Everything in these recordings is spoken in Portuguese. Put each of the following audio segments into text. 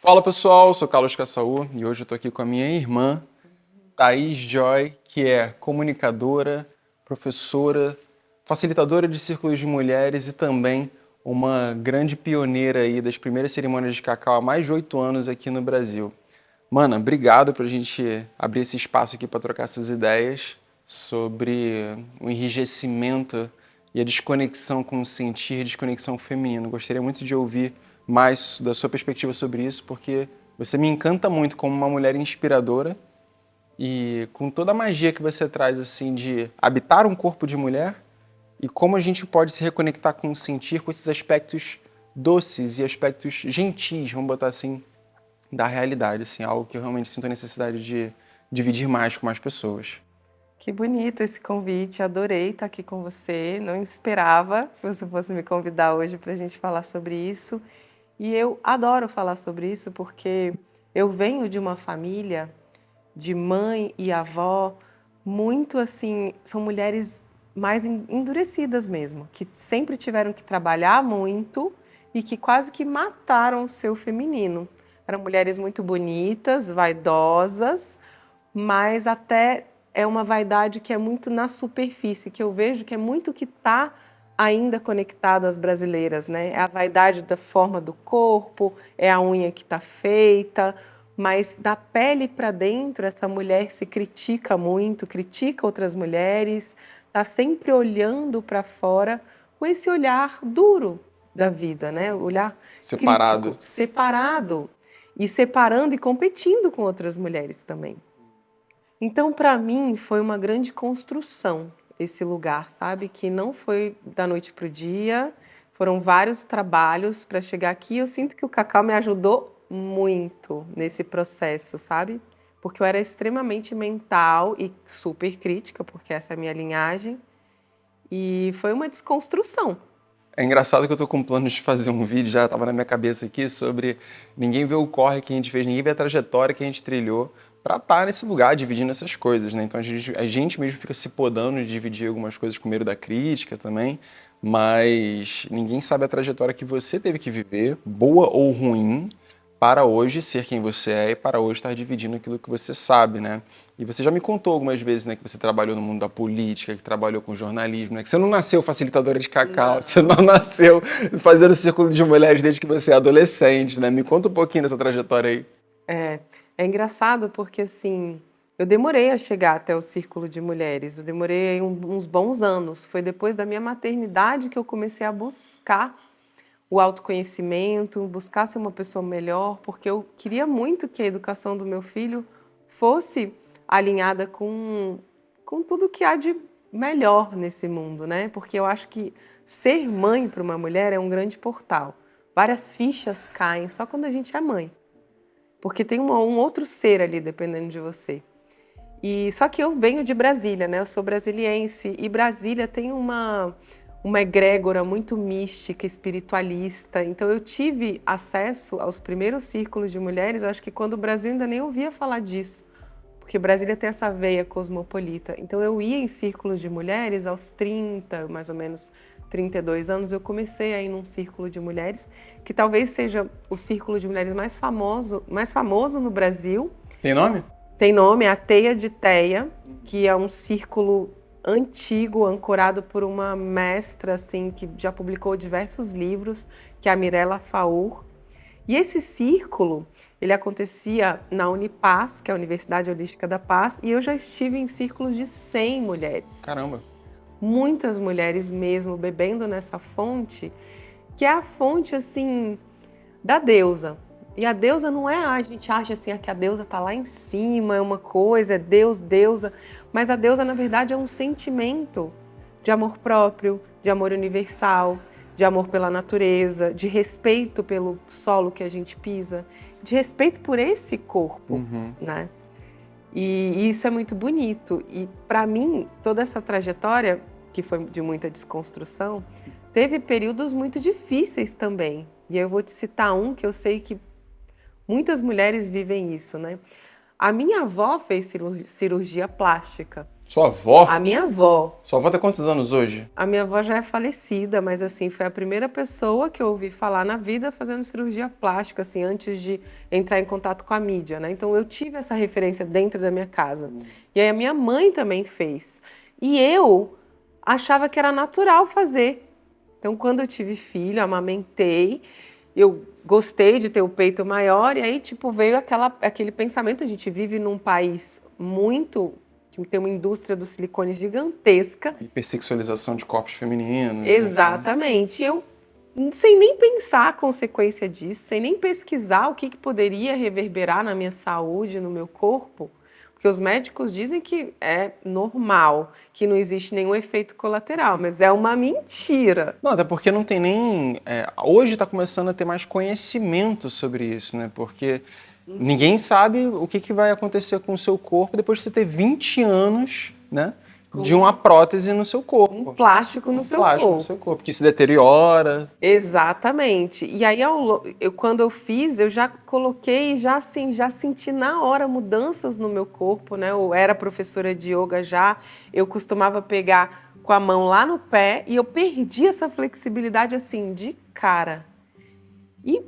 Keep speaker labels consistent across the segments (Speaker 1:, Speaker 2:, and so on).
Speaker 1: Fala pessoal, sou Carlos Caçaú e hoje eu tô aqui com a minha irmã, Thaís Joy, que é comunicadora, professora, facilitadora de círculos de mulheres e também uma grande pioneira aí das primeiras cerimônias de cacau há mais de 8 anos aqui no Brasil. Mana, obrigado por a gente abrir esse espaço aqui para trocar essas ideias sobre o enrijecimento e a desconexão com o sentir, desconexão feminino. Gostaria muito de ouvir mais da sua perspectiva sobre isso, porque você me encanta muito como uma mulher inspiradora e com toda a magia que você traz assim de habitar um corpo de mulher e como a gente pode se reconectar com o sentir, com esses aspectos doces e aspectos gentis, vamos botar assim, da realidade, assim, algo que eu realmente sinto a necessidade de dividir mais com mais pessoas.
Speaker 2: Que bonito esse convite, adorei estar aqui com você. Não esperava que você fosse me convidar hoje para a gente falar sobre isso. E eu adoro falar sobre isso porque eu venho de uma família de mãe e avó muito assim, são mulheres mais endurecidas mesmo, que sempre tiveram que trabalhar muito e que quase que mataram o seu feminino. Eram mulheres muito bonitas, vaidosas, mas até é uma vaidade que é muito na superfície, que eu vejo que é muito que está ainda conectado às brasileiras, né? É a vaidade da forma do corpo, é a unha que está feita, mas da pele para dentro essa mulher se critica muito, critica outras mulheres, está sempre olhando para fora com esse olhar duro da vida, né? O olhar
Speaker 1: Separado.
Speaker 2: crítico, separado e separando e competindo com outras mulheres também. Então, para mim, foi uma grande construção esse lugar, sabe? Que não foi da noite para o dia, foram vários trabalhos para chegar aqui. Eu sinto que o cacau me ajudou muito nesse processo, sabe? Porque eu era extremamente mental e super crítica, porque essa é a minha linhagem. E foi uma desconstrução.
Speaker 1: É engraçado que eu tô com planos de fazer um vídeo, já estava na minha cabeça aqui, sobre ninguém vê o corre que a gente fez, ninguém vê a trajetória que a gente trilhou para estar nesse lugar, dividindo essas coisas, né? Então a gente mesmo fica se podando de dividir algumas coisas com medo da crítica também, mas ninguém sabe a trajetória que você teve que viver, boa ou ruim, para hoje ser quem você é e para hoje estar dividindo aquilo que você sabe, né? E você já me contou algumas vezes, né, que você trabalhou no mundo da política, que trabalhou com jornalismo, né? Que você não nasceu facilitadora de cacau, você não nasceu fazendo círculo de mulheres desde que você é adolescente, né? Me conta um pouquinho dessa trajetória aí.
Speaker 2: É engraçado porque, assim, eu demorei a chegar até o círculo de mulheres, eu demorei uns bons anos. Foi depois da minha maternidade que eu comecei a buscar o autoconhecimento, buscar ser uma pessoa melhor, porque eu queria muito que a educação do meu filho fosse alinhada com tudo que há de melhor nesse mundo, né? Porque eu acho que ser mãe para uma mulher é um grande portal. Várias fichas caem só quando a gente é mãe, porque tem um outro ser ali dependendo de você. E só que eu venho de Brasília, né? Eu sou brasiliense e Brasília tem uma egrégora muito mística, espiritualista. Então eu tive acesso aos primeiros círculos de mulheres, eu acho que quando o Brasil ainda nem ouvia falar disso, porque Brasília tem essa veia cosmopolita. Então eu ia em círculos de mulheres aos 30, mais ou menos 32 anos, eu comecei a ir num círculo de mulheres, que talvez seja o círculo de mulheres mais famoso no Brasil.
Speaker 1: Tem nome?
Speaker 2: Tem nome, é a Teia de Teia, que é um círculo antigo, ancorado por uma mestra assim, que já publicou diversos livros, que é a Mirella Faur. E esse círculo, ele acontecia na Unipaz, que é a Universidade Holística da Paz, e eu já estive em círculos de 100 mulheres.
Speaker 1: Caramba.
Speaker 2: Muitas mulheres mesmo bebendo nessa fonte, que é a fonte assim da deusa. E a deusa não é, a gente acha assim, que a deusa está lá em cima, é uma coisa, é Deus, deusa. Mas a deusa, na verdade, é um sentimento de amor próprio, de amor universal, de amor pela natureza, de respeito pelo solo que a gente pisa, de respeito por esse corpo, né? E isso é muito bonito. E para mim, toda essa trajetória, que foi de muita desconstrução, teve períodos muito difíceis também. E eu vou te citar um que eu sei que muitas mulheres vivem isso, né? A minha avó fez cirurgia plástica
Speaker 1: Sua avó?
Speaker 2: A minha avó.
Speaker 1: Sua avó tem quantos anos hoje?
Speaker 2: A minha avó já é falecida, mas assim, foi a primeira pessoa que eu ouvi falar na vida fazendo cirurgia plástica, assim, antes de entrar em contato com a mídia, né? Então eu tive essa referência dentro da minha casa. E aí a minha mãe também fez. E eu achava que era natural fazer. Então quando eu tive filho, amamentei, eu gostei de ter o peito maior, e aí tipo veio aquele pensamento, a gente vive num país que tem uma indústria do silicone gigantesca.
Speaker 1: Hipersexualização de corpos femininos.
Speaker 2: Exatamente. Eu, sem nem pensar a consequência disso, sem nem pesquisar o que poderia reverberar na minha saúde, no meu corpo, porque os médicos dizem que é normal, que não existe nenhum efeito colateral, mas é uma mentira.
Speaker 1: Não, até porque não tem nem... hoje está começando a ter mais conhecimento sobre isso, né? Porque ninguém sabe o que vai acontecer com o seu corpo depois de você ter 20 anos, né? De uma prótese no seu corpo.
Speaker 2: Um plástico no seu corpo.
Speaker 1: Que se deteriora.
Speaker 2: Exatamente. E aí, quando eu fiz, eu já coloquei, já senti na hora mudanças no meu corpo, né? Eu era professora de yoga já, eu costumava pegar com a mão lá no pé e eu perdi essa flexibilidade, assim, de cara. E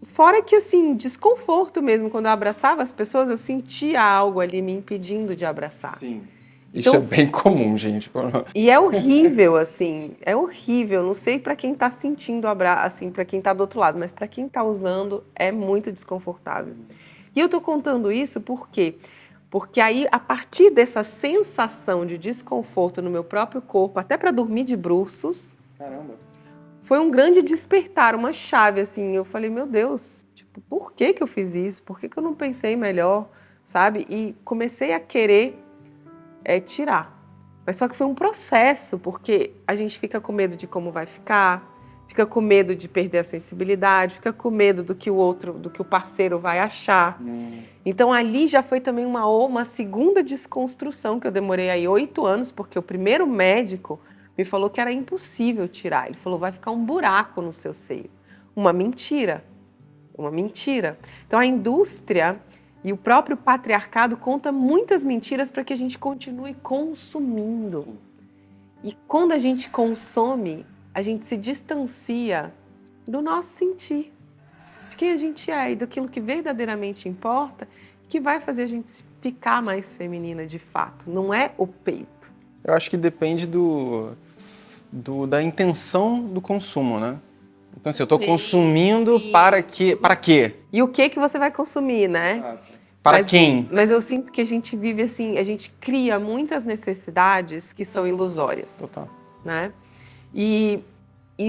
Speaker 2: fora que, assim, desconforto mesmo, quando eu abraçava as pessoas, eu sentia algo ali me impedindo de abraçar.
Speaker 1: Sim. Isso é bem comum, gente.
Speaker 2: E é horrível, assim, é horrível. Não sei para quem tá sentindo o abraço, assim, para quem tá do outro lado, mas para quem tá usando é muito desconfortável. E eu tô contando isso por quê? Porque aí, a partir dessa sensação de desconforto no meu próprio corpo, até para dormir de bruços,
Speaker 1: caramba,
Speaker 2: foi um grande despertar, uma chave, assim. Eu falei, meu Deus, tipo, por que eu fiz isso? Por que eu não pensei melhor, sabe? E comecei a querer tirar. Mas só que foi um processo, porque a gente fica com medo de como vai ficar, fica com medo de perder a sensibilidade, fica com medo do que o parceiro vai achar. Então ali já foi também uma segunda desconstrução, que eu demorei aí 8 anos, porque o primeiro médico me falou que era impossível tirar. Ele falou, vai ficar um buraco no seu seio. Uma mentira. Uma mentira. Então a indústria e o próprio patriarcado conta muitas mentiras para que a gente continue consumindo. Sim. E quando a gente consome, a gente se distancia do nosso sentir, de quem a gente é e daquilo que verdadeiramente importa, que vai fazer a gente ficar mais feminina de fato. Não é o peito.
Speaker 1: Eu acho que depende da intenção do consumo, né? Então, assim, eu estou consumindo para quê? Para quê?
Speaker 2: E o que você vai consumir, né?
Speaker 1: Exato. Para quem?
Speaker 2: Mas eu sinto que a gente vive assim, a gente cria muitas necessidades que são ilusórias.
Speaker 1: Total.
Speaker 2: Né? E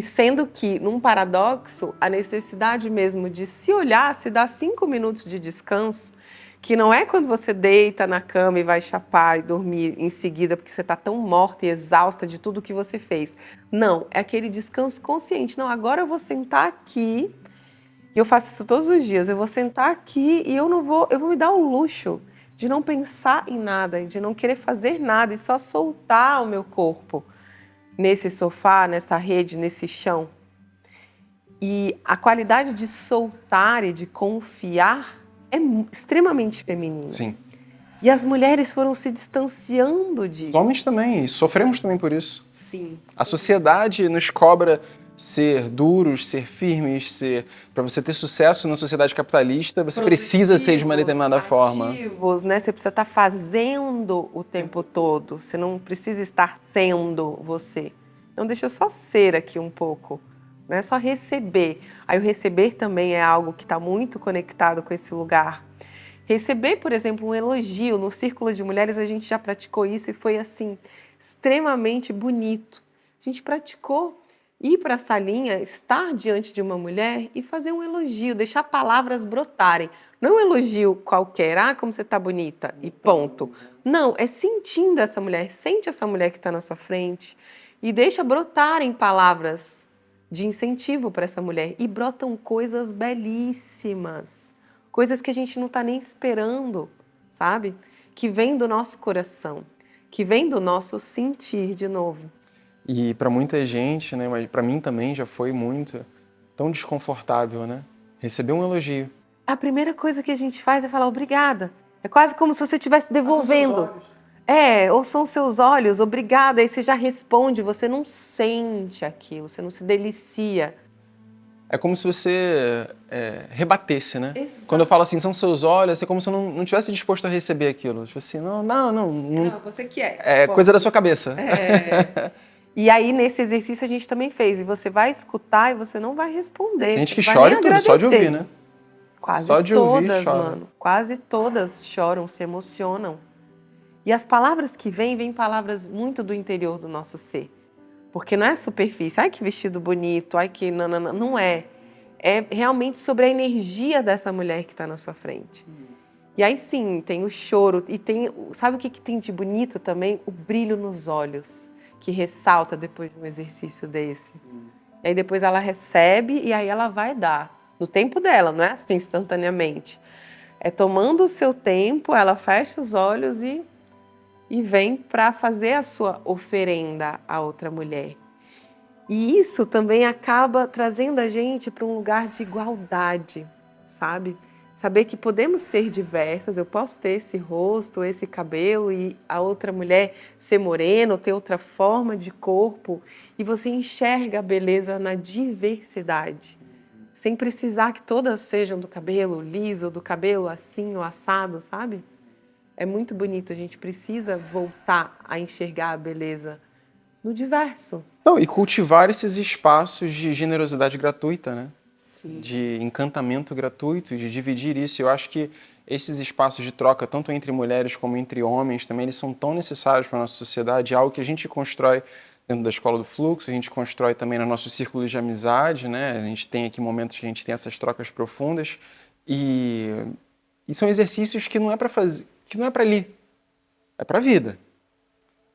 Speaker 2: sendo que, num paradoxo, a necessidade mesmo de se olhar, se dar 5 minutos de descanso, que não é quando você deita na cama e vai chapar e dormir em seguida porque você está tão morta e exausta de tudo que você fez. Não, é aquele descanso consciente. Não, agora eu vou sentar aqui, e eu faço isso todos os dias, eu vou sentar aqui e eu vou me dar o luxo de não pensar em nada, de não querer fazer nada e só soltar o meu corpo nesse sofá, nessa rede, nesse chão. E a qualidade de soltar e de confiar é extremamente feminina.
Speaker 1: Sim.
Speaker 2: E as mulheres foram se distanciando disso.
Speaker 1: Os homens também, e sofremos também por isso.
Speaker 2: Sim.
Speaker 1: A sociedade nos cobra ser duros, ser firmes, para você ter sucesso na sociedade capitalista, você precisa ser de uma determinada forma.
Speaker 2: Né? Você precisa estar fazendo o tempo todo, você não precisa estar sendo você. Não, deixa eu só ser aqui um pouco, não é só receber. Aí o receber também é algo que está muito conectado com esse lugar. Receber, por exemplo, um elogio. No Círculo de Mulheres a gente já praticou isso e foi assim, extremamente bonito. A gente praticou ir para a salinha, estar diante de uma mulher e fazer um elogio, deixar palavras brotarem. Não é um elogio qualquer, como você está bonita e ponto. Não, é sentindo essa mulher, sente essa mulher que está na sua frente e deixa brotarem palavras de incentivo para essa mulher. E brotam coisas belíssimas, coisas que a gente não está nem esperando, sabe? Que vem do nosso coração, que vem do nosso sentir de novo.
Speaker 1: E para muita gente, né, mas para mim também já foi tão desconfortável, né? Receber um elogio.
Speaker 2: A primeira coisa que a gente faz é falar obrigada. É quase como se você estivesse devolvendo. Ou são seus olhos, obrigada. Aí você já responde, você não sente aquilo, você não se delicia.
Speaker 1: É como se você rebatesse, né?
Speaker 2: Exato.
Speaker 1: Quando eu falo assim, são seus olhos, é como se eu não tivesse disposto a receber aquilo. Tipo assim, não.
Speaker 2: Você quer.
Speaker 1: É coisa da sua cabeça.
Speaker 2: E aí, nesse exercício, a gente também fez. E você vai escutar e você não vai responder.
Speaker 1: Tem gente
Speaker 2: Você
Speaker 1: que
Speaker 2: não vai
Speaker 1: chora
Speaker 2: nem
Speaker 1: e tudo,
Speaker 2: agradecer.
Speaker 1: só de ouvir, né?
Speaker 2: Quase
Speaker 1: Só de
Speaker 2: todas,
Speaker 1: ouvir, chora.
Speaker 2: mano. Quase todas choram, se emocionam. E as palavras que vêm palavras muito do interior do nosso ser. Porque não é superfície. Ai, que vestido bonito. Ai, que... Não, não é. É realmente sobre a energia dessa mulher que está na sua frente. E aí sim, tem o choro. E tem... Sabe o que tem de bonito também? O brilho nos olhos, que ressalta depois de um exercício desse. E aí depois ela recebe e aí ela vai dar. No tempo dela, não é assim instantaneamente. É tomando o seu tempo, ela fecha os olhos e vem para fazer a sua oferenda à outra mulher. E isso também acaba trazendo a gente para um lugar de igualdade, sabe? Saber que podemos ser diversas, eu posso ter esse rosto, esse cabelo e a outra mulher ser morena, ou ter outra forma de corpo, e você enxerga a beleza na diversidade, sem precisar que todas sejam do cabelo liso, do cabelo assim ou assado, sabe? É muito bonito, a gente precisa voltar a enxergar a beleza no diverso.
Speaker 1: Não, e cultivar esses espaços de generosidade gratuita, né?
Speaker 2: Sim.
Speaker 1: De encantamento gratuito, de dividir isso. Eu acho que esses espaços de troca, tanto entre mulheres como entre homens, também eles são tão necessários para a nossa sociedade. É algo que a gente constrói dentro da Escola do Fluxo, a gente constrói também no nosso círculo de amizade, né? A gente tem aqui momentos que a gente tem essas trocas profundas e são exercícios que não é para fazer, que não é para ali, é para a vida.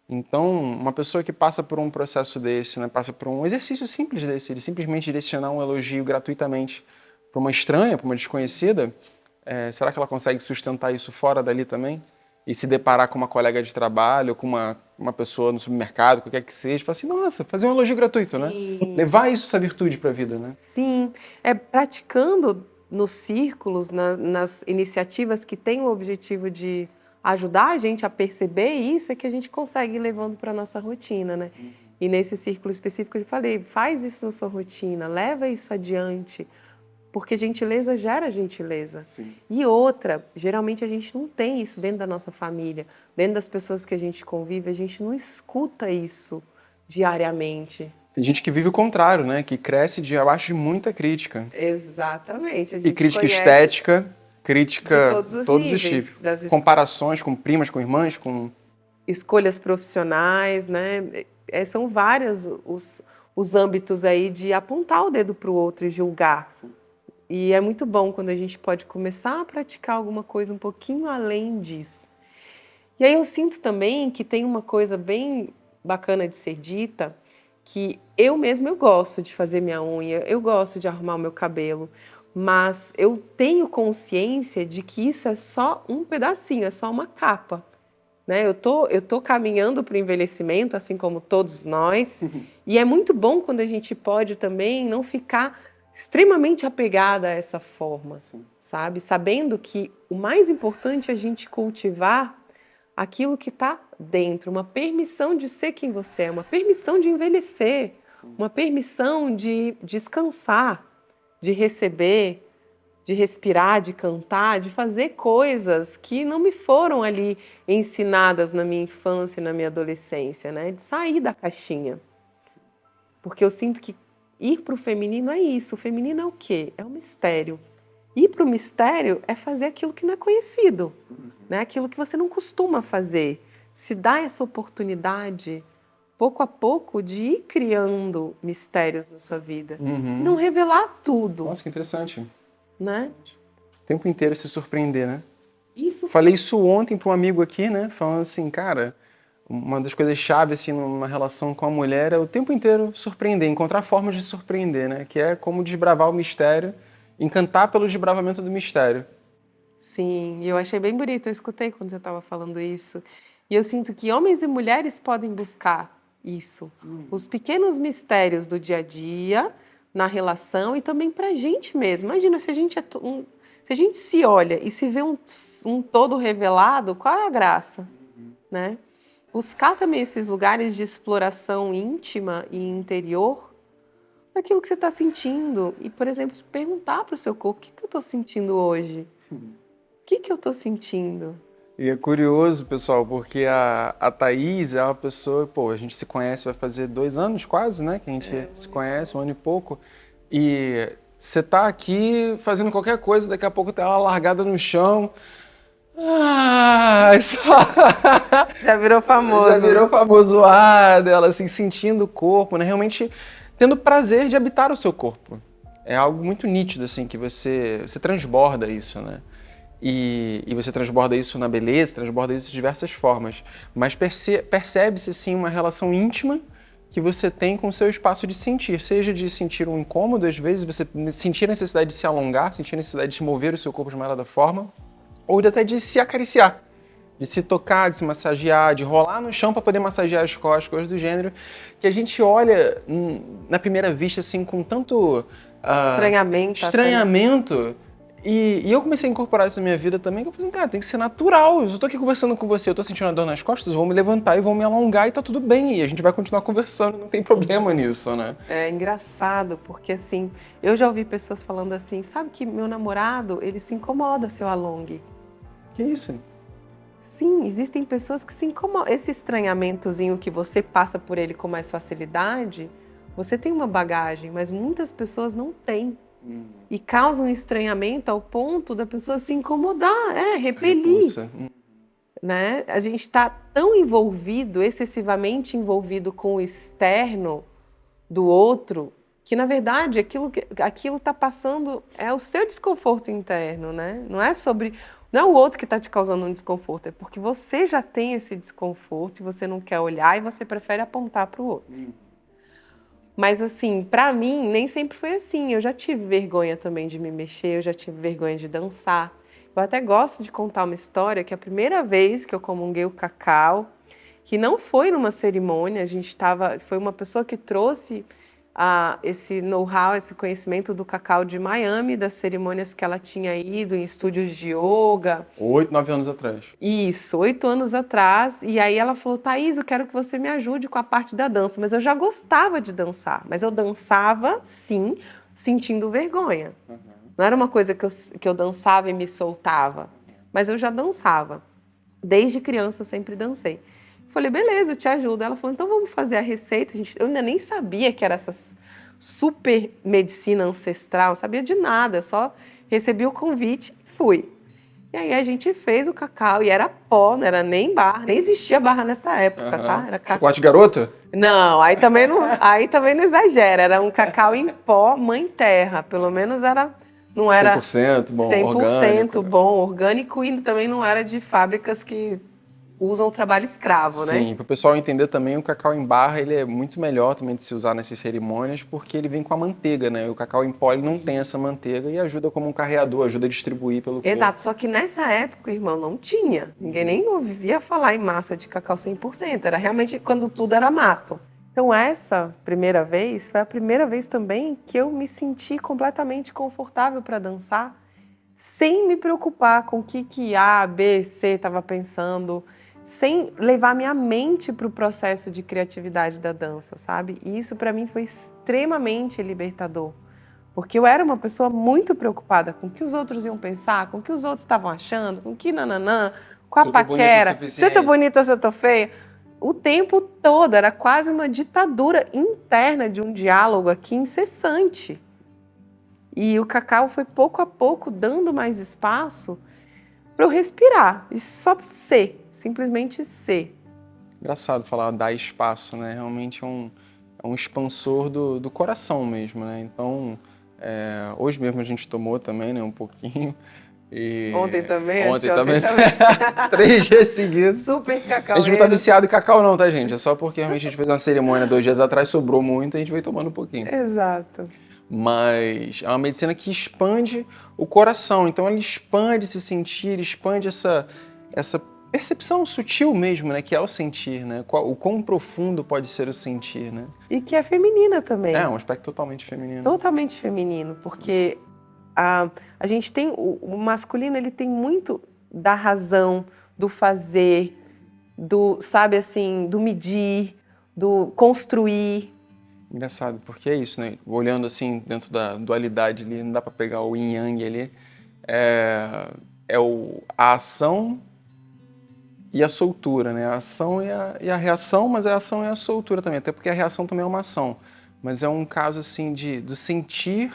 Speaker 1: Então, uma pessoa que passa por um processo desse, né, passa por um exercício simples desse, ele simplesmente direcionar um elogio gratuitamente para uma estranha, para uma desconhecida, será que ela consegue sustentar isso fora dali também? E se deparar com uma colega de trabalho, com uma pessoa no supermercado, qualquer que seja, falar assim, nossa, fazer um elogio gratuito, né? Levar essa virtude para a vida, né?
Speaker 2: Sim, praticando nos círculos, nas iniciativas que têm o objetivo de ajudar a gente a perceber isso, é que a gente consegue ir levando para a nossa rotina, né? E nesse círculo específico eu falei, faz isso na sua rotina, leva isso adiante, porque gentileza gera gentileza.
Speaker 1: Sim.
Speaker 2: E outra, geralmente a gente não tem isso dentro da nossa família, dentro das pessoas que a gente convive, a gente não escuta isso diariamente.
Speaker 1: Tem gente que vive o contrário, né? Que cresce abaixo de muita crítica.
Speaker 2: Exatamente.
Speaker 1: E crítica estética, crítica
Speaker 2: de todos os
Speaker 1: tipos.
Speaker 2: níveis.
Speaker 1: Comparações com primas, com irmãs, com...
Speaker 2: Escolhas profissionais, né? São vários os âmbitos aí de apontar o dedo para o outro e julgar.
Speaker 1: Sim.
Speaker 2: E é muito bom quando a gente pode começar a praticar alguma coisa um pouquinho além disso. E aí eu sinto também que tem uma coisa bem bacana de ser dita, que eu mesma eu gosto de fazer minha unha, eu gosto de arrumar o meu cabelo, mas eu tenho consciência de que isso é só um pedacinho, é só uma capa. Né? Eu tô caminhando para o envelhecimento, assim como todos nós, e é muito bom quando a gente pode também não ficar extremamente apegada a essa forma, sabe? Sabendo que o mais importante é a gente cultivar aquilo que está dentro, uma permissão de ser quem você é, uma permissão de envelhecer, uma permissão de descansar, de receber, de respirar, de cantar, de fazer coisas que não me foram ali ensinadas na minha infância e na minha adolescência, né? De sair da caixinha. Porque eu sinto que ir para o feminino é isso. O feminino é o quê? É um mistério. Ir para o mistério é fazer aquilo que não é conhecido, né? Aquilo que você não costuma fazer. Se dá essa oportunidade, pouco a pouco, de ir criando mistérios na sua vida. Não revelar tudo.
Speaker 1: Nossa, que interessante.
Speaker 2: Né?
Speaker 1: O tempo inteiro se surpreender, né?
Speaker 2: Isso.
Speaker 1: Falei isso ontem para um amigo aqui, né? Falando assim, cara, uma das coisas chave assim, numa relação com a mulher é o tempo inteiro surpreender, encontrar formas de surpreender, né? Que é como desbravar o mistério, encantar pelo desbravamento do mistério.
Speaker 2: Sim, eu achei bem bonito, eu escutei quando você estava falando isso. E eu sinto que homens e mulheres podem buscar isso. Os pequenos mistérios do dia a dia, na relação e também para a gente mesmo. Imagina, se a gente, se a gente se olha e se vê um todo revelado, qual é a graça? né? Buscar também esses lugares de exploração íntima e interior daquilo que você está sentindo. E, por exemplo, perguntar para o seu corpo, o que eu estou sentindo hoje? O que eu estou sentindo?
Speaker 1: E é curioso, pessoal, porque a Thaís é uma pessoa, pô, a gente se conhece, vai fazer 2 anos quase, né? Que a gente se conhece, 1 ano e pouco. E você tá aqui fazendo qualquer coisa, daqui a pouco tá ela largada no chão.
Speaker 2: Já virou famoso.
Speaker 1: Já virou famosoada, ela assim, sentindo o corpo, né? Realmente tendo prazer de habitar o seu corpo. É algo muito nítido, assim, que você transborda isso, né? E você transborda isso na beleza, transborda isso de diversas formas. Mas percebe-se, assim, uma relação íntima que você tem com o seu espaço de sentir. Seja de sentir um incômodo, às vezes, você sentir a necessidade de se alongar, sentir a necessidade de mover o seu corpo de uma dada forma, ou até de se acariciar, de se tocar, de se massagear, de rolar no chão para poder massagear as costas, coisas do gênero, que a gente olha na primeira vista, assim, com tanto estranhamento. E eu comecei a incorporar isso na minha vida também, que eu falei assim, cara, tem que ser natural. Eu tô aqui conversando com você, eu tô sentindo uma dor nas costas, eu vou me levantar e vou me alongar e tá tudo bem. E a gente vai continuar conversando, não tem problema nisso, né?
Speaker 2: É engraçado, porque assim, eu já ouvi pessoas falando assim, sabe que meu namorado, ele se incomoda se eu alongue.
Speaker 1: Que isso?
Speaker 2: Sim, existem pessoas que se incomodam. Esse estranhamentozinho que você passa por ele com mais facilidade, você tem uma bagagem, mas muitas pessoas não têm. E causam estranhamento ao ponto da pessoa se incomodar, repelir. Né? A gente está tão envolvido, excessivamente envolvido com o externo do outro, que na verdade aquilo está passando, é o seu desconforto interno, né? Não é o outro que está te causando um desconforto, é porque você já tem esse desconforto e você não quer olhar e você prefere apontar para o outro. Mas assim, pra mim, nem sempre foi assim. Eu já tive vergonha também de me mexer, eu já tive vergonha de dançar. Eu até gosto de contar uma história que a primeira vez que eu comunguei o cacau, que não foi numa cerimônia, foi uma pessoa que trouxe esse know-how, esse conhecimento do cacau de Miami, das cerimônias que ela tinha ido em estúdios de yoga.
Speaker 1: 8, 9 anos atrás.
Speaker 2: Isso, 8 anos atrás. E aí ela falou, Thaís, eu quero que você me ajude com a parte da dança. Mas eu já gostava de dançar. Mas eu dançava, sim, sentindo vergonha. Não era uma coisa que eu dançava e me soltava. Mas eu já dançava. Desde criança eu sempre dancei. Falei, beleza, eu te ajudo. Ela falou, então vamos fazer a receita. Eu ainda nem sabia que era essa super medicina ancestral, não sabia de nada. Eu só recebi o convite e fui. E aí a gente fez o cacau e era pó, não era nem barra, nem existia barra nessa época, tá? Era cacau.
Speaker 1: Chocolate garota?
Speaker 2: Não, aí também não exagera, era um cacau em pó, mãe terra, pelo menos não era
Speaker 1: 100% bom,
Speaker 2: 100%
Speaker 1: orgânico.
Speaker 2: bom, orgânico e também não era de fábricas que usam o trabalho escravo, né?
Speaker 1: Sim, para o pessoal entender também, o cacau em barra ele é muito melhor também de se usar nessas cerimônias porque ele vem com a manteiga, né? O cacau em pó ele não tem essa manteiga e ajuda como um carreador, ajuda a distribuir pelo corpo.
Speaker 2: Exato, só que nessa época, irmão, não tinha. Ninguém nem ouvia falar em massa de cacau 100%, era realmente quando tudo era mato. Então essa primeira vez foi a primeira vez também que eu me senti completamente confortável para dançar, sem me preocupar com o que A, B, C estava pensando, sem levar minha mente para o processo de criatividade da dança, sabe? E isso para mim foi extremamente libertador, porque eu era uma pessoa muito preocupada com o que os outros iam pensar, com o que os outros estavam achando, com o que nananã, com a paquera, se eu tô bonita, se eu tô feia. O tempo todo, era quase uma ditadura interna de um diálogo aqui incessante. E o cacau foi pouco a pouco dando mais espaço para eu respirar e só ser, simplesmente ser.
Speaker 1: Engraçado falar dar espaço, né? Realmente é um expansor do coração mesmo, né? Então, hoje mesmo a gente tomou também, né? Um pouquinho. E
Speaker 2: Ontem também?
Speaker 1: Ontem também. 3 dias seguidos.
Speaker 2: Super cacau.
Speaker 1: A gente não tá viciado em cacau não, tá, gente? É só porque realmente a gente fez uma cerimônia 2 dias atrás, sobrou muito e a gente veio tomando um pouquinho.
Speaker 2: Exato.
Speaker 1: Mas é uma medicina que expande o coração. Então ela expande esse sentir, expande essa percepção sutil mesmo, né? Que é o sentir, né? O quão profundo pode ser o sentir, né?
Speaker 2: E que é feminina também.
Speaker 1: É um aspecto totalmente feminino.
Speaker 2: Totalmente feminino, porque a gente tem o masculino, ele tem muito da razão, do fazer, sabe assim, do medir, do construir.
Speaker 1: Engraçado, porque é isso, né? Olhando assim, dentro da dualidade ali, não dá pra pegar o yin yang ali. A ação e a soltura, né? A ação e a reação, mas a ação e a soltura também, até porque a reação também é uma ação. Mas é um caso assim do sentir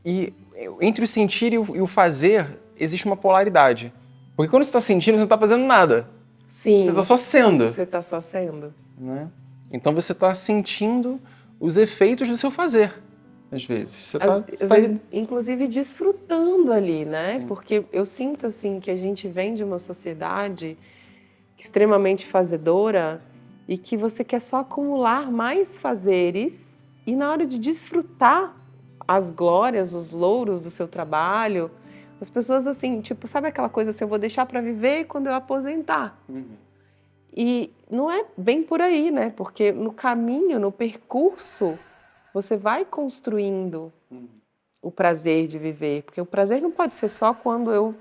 Speaker 1: e entre o sentir e o fazer existe uma polaridade. Porque quando você está sentindo, você não está fazendo nada.
Speaker 2: Sim.
Speaker 1: Você está só sendo.
Speaker 2: Você está só sendo.
Speaker 1: Né? Então você está sentindo os efeitos do seu fazer, às vezes. Você
Speaker 2: às vezes, inclusive desfrutando ali, né?
Speaker 1: Sim.
Speaker 2: Porque eu sinto assim que a gente vem de uma sociedade extremamente fazedora e que você quer só acumular mais fazeres e na hora de desfrutar as glórias, os louros do seu trabalho, as pessoas assim, tipo, sabe aquela coisa assim, eu vou deixar para viver quando eu aposentar. E não é bem por aí, né? Porque no caminho, no percurso, você vai construindo o prazer de viver. Porque o prazer não pode ser só quando eu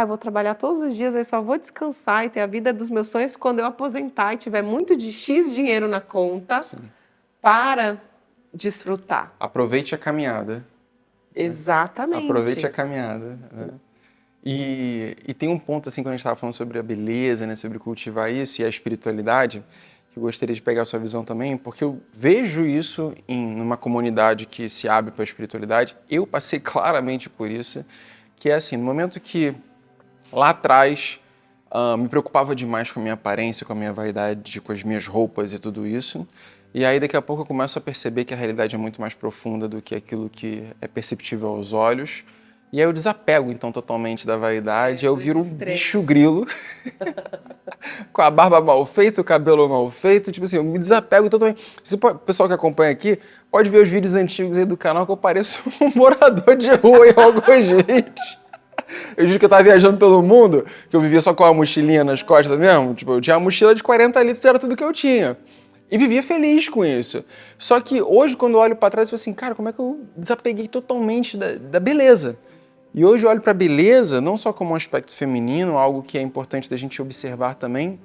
Speaker 2: vou trabalhar todos os dias, aí só vou descansar e ter a vida dos meus sonhos quando eu aposentar e tiver muito de X dinheiro na conta. Sim. Para desfrutar.
Speaker 1: Aproveite a caminhada.
Speaker 2: Exatamente.
Speaker 1: Aproveite a caminhada. Né? E tem um ponto, assim, quando a gente estava falando sobre a beleza, né, sobre cultivar isso e a espiritualidade, que eu gostaria de pegar a sua visão também, porque eu vejo isso numa comunidade que se abre para a espiritualidade. Eu passei claramente por isso, que é assim, no momento que lá atrás me preocupava demais com a minha aparência, com a minha vaidade, com as minhas roupas e tudo isso, e aí daqui a pouco eu começo a perceber que a realidade é muito mais profunda do que aquilo que é perceptível aos olhos. E aí eu desapego, então, totalmente da vaidade, eu viro um bicho grilo, com a barba mal feita, o cabelo mal feito, tipo assim, eu me desapego totalmente. O pessoal que acompanha aqui pode ver os vídeos antigos aí do canal que eu pareço um morador de rua em alguns vídeos. Eu digo que eu tava viajando pelo mundo, que eu vivia só com uma mochilinha nas costas mesmo, tipo, eu tinha uma mochila de 40 litros, era tudo que eu tinha. E vivia feliz com isso. Só que hoje, quando eu olho pra trás, eu falo assim, cara, como é que eu desapeguei totalmente da beleza? E hoje eu olho para a beleza não só como um aspecto feminino, algo que é importante da gente observar também,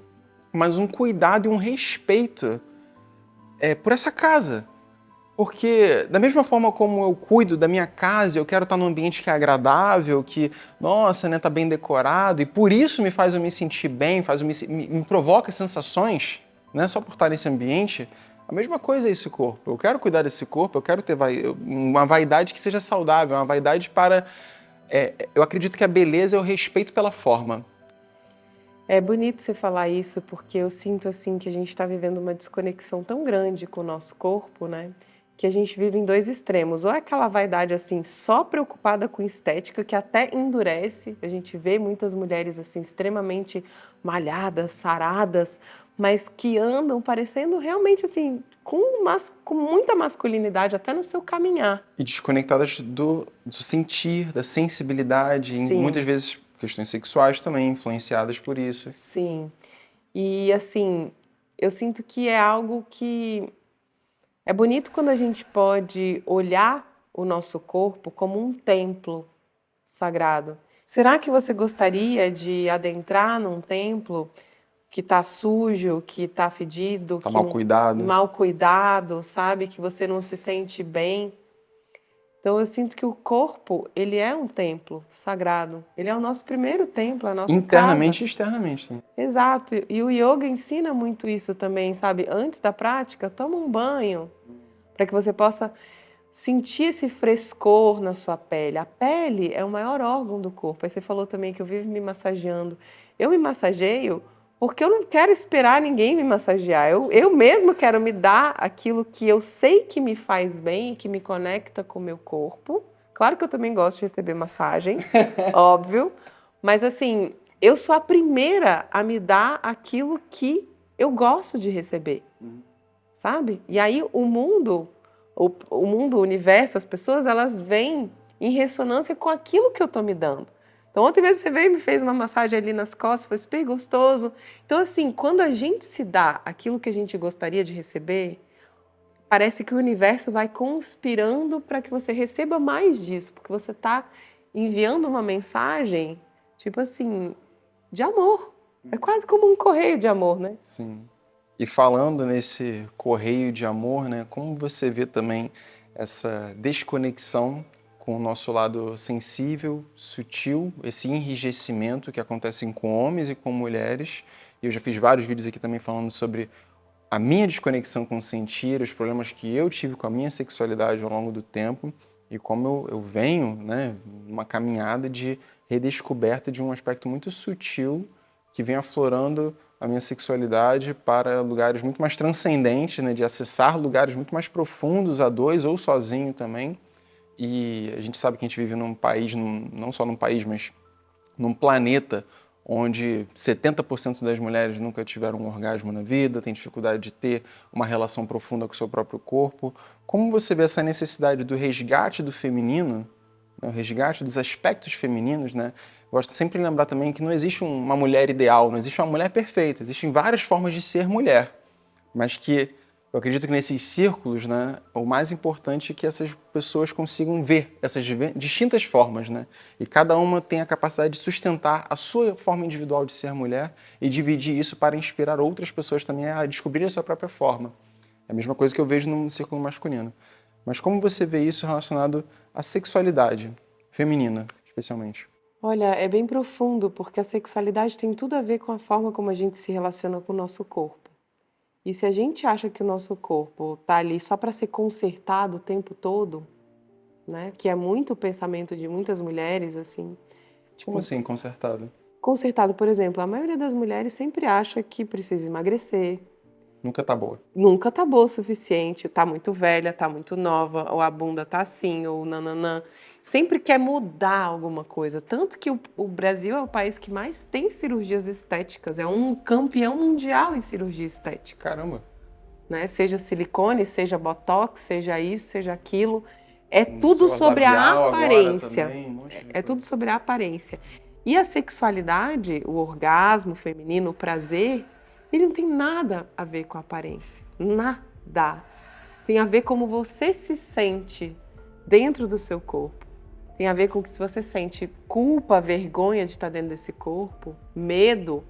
Speaker 1: mas um cuidado e um respeito por essa casa. Porque da mesma forma como eu cuido da minha casa, eu quero estar num ambiente que é agradável, que, nossa, né, tá bem decorado, e por isso me faz eu me sentir bem, me provoca sensações, né, só por estar nesse ambiente. A mesma coisa é esse corpo. Eu quero cuidar desse corpo, eu quero ter uma vaidade que seja saudável, uma vaidade para... eu acredito que a beleza é o respeito pela forma.
Speaker 2: É bonito você falar isso, porque eu sinto assim que a gente está vivendo uma desconexão tão grande com o nosso corpo, né? Que a gente vive em dois extremos. Ou é aquela vaidade assim, só preocupada com estética, que até endurece. A gente vê muitas mulheres assim extremamente malhadas, saradas, mas que andam parecendo realmente assim, com muita masculinidade, até no seu caminhar.
Speaker 1: E desconectadas do sentir, da sensibilidade, e muitas vezes questões sexuais também, influenciadas por isso.
Speaker 2: Sim. E assim, eu sinto que é algo que é bonito quando a gente pode olhar o nosso corpo como um templo sagrado. Será que você gostaria de adentrar num templo que está sujo, que está fedido,
Speaker 1: Está mal cuidado.
Speaker 2: Mal cuidado, sabe? Que você não se sente bem. Então eu sinto que o corpo, ele é um templo sagrado. Ele é o nosso primeiro templo, a nossa
Speaker 1: internamente
Speaker 2: casa.
Speaker 1: e externamente também.
Speaker 2: Exato. E o yoga ensina muito isso também, sabe? Antes da prática, toma um banho para que você possa sentir esse frescor na sua pele. A pele é o maior órgão do corpo. Aí você falou também que eu vivo me massageando. Eu me massageio porque eu não quero esperar ninguém me massagear. Eu mesmo quero me dar aquilo que eu sei que me faz bem e que me conecta com o meu corpo. Claro que eu também gosto de receber massagem, óbvio. Mas assim, eu sou a primeira a me dar aquilo que eu gosto de receber. Sabe? E aí o mundo, o universo, as pessoas, elas vêm em ressonância com aquilo que eu tô me dando. Então ontem mesmo você veio e me fez uma massagem ali nas costas, foi super gostoso. Então assim, quando a gente se dá aquilo que a gente gostaria de receber, parece que o universo vai conspirando para que você receba mais disso, porque você tá enviando uma mensagem, tipo assim, de amor. É quase como um correio de amor, né?
Speaker 1: Sim. E falando nesse correio de amor, né, como você vê também essa desconexão com o nosso lado sensível, sutil, esse enrijecimento que acontece com homens e com mulheres. E eu já fiz vários vídeos aqui também falando sobre a minha desconexão com o sentir, os problemas que eu tive com a minha sexualidade ao longo do tempo e como eu venho, né, numa caminhada de redescoberta de um aspecto muito sutil que vem aflorando a minha sexualidade para lugares muito mais transcendentes, né, de acessar lugares muito mais profundos a dois ou sozinho também. E a gente sabe que a gente vive num país, não só num país, mas num planeta onde 70% das mulheres nunca tiveram um orgasmo na vida, tem dificuldade de ter uma relação profunda com o seu próprio corpo. Como você vê essa necessidade do resgate do feminino, né, o resgate dos aspectos femininos, né? Gosto sempre de lembrar também que não existe uma mulher ideal, não existe uma mulher perfeita, existem várias formas de ser mulher, mas que eu acredito que nesses círculos, né, o mais importante é que essas pessoas consigam ver essas distintas formas, né? E cada uma tem a capacidade de sustentar a sua forma individual de ser mulher e dividir isso para inspirar outras pessoas também a descobrirem a sua própria forma. É a mesma coisa que eu vejo no círculo masculino. Mas como você vê isso relacionado à sexualidade feminina, especialmente?
Speaker 2: Olha, é bem profundo, porque a sexualidade tem tudo a ver com a forma como a gente se relaciona com o nosso corpo. E se a gente acha que o nosso corpo tá ali só para ser consertado o tempo todo, né? Que é muito o pensamento de muitas mulheres, assim.
Speaker 1: Como
Speaker 2: Tipo,
Speaker 1: assim, consertado?
Speaker 2: consertado, por exemplo, a maioria das mulheres sempre acha que precisa emagrecer,
Speaker 1: Nunca tá boa.
Speaker 2: nunca tá boa o suficiente, tá muito velha, tá muito nova, ou a bunda tá assim, ou nananã. Sempre quer mudar alguma coisa. Tanto que o Brasil é o país que mais tem cirurgias estéticas, é um campeão mundial em cirurgia estética.
Speaker 1: Caramba.
Speaker 2: Né? Seja silicone, seja botox, seja isso, seja aquilo. É tudo
Speaker 1: Seu
Speaker 2: sobre a
Speaker 1: labial agora
Speaker 2: aparência.
Speaker 1: também, um monte de
Speaker 2: É tudo
Speaker 1: coisa.
Speaker 2: sobre a aparência. E a sexualidade, o orgasmo feminino, o prazer, ele não tem nada a ver com a aparência. Nada. Tem a ver como você se sente dentro do seu corpo. Tem a ver com que se você sente culpa, vergonha de estar dentro desse corpo, medo,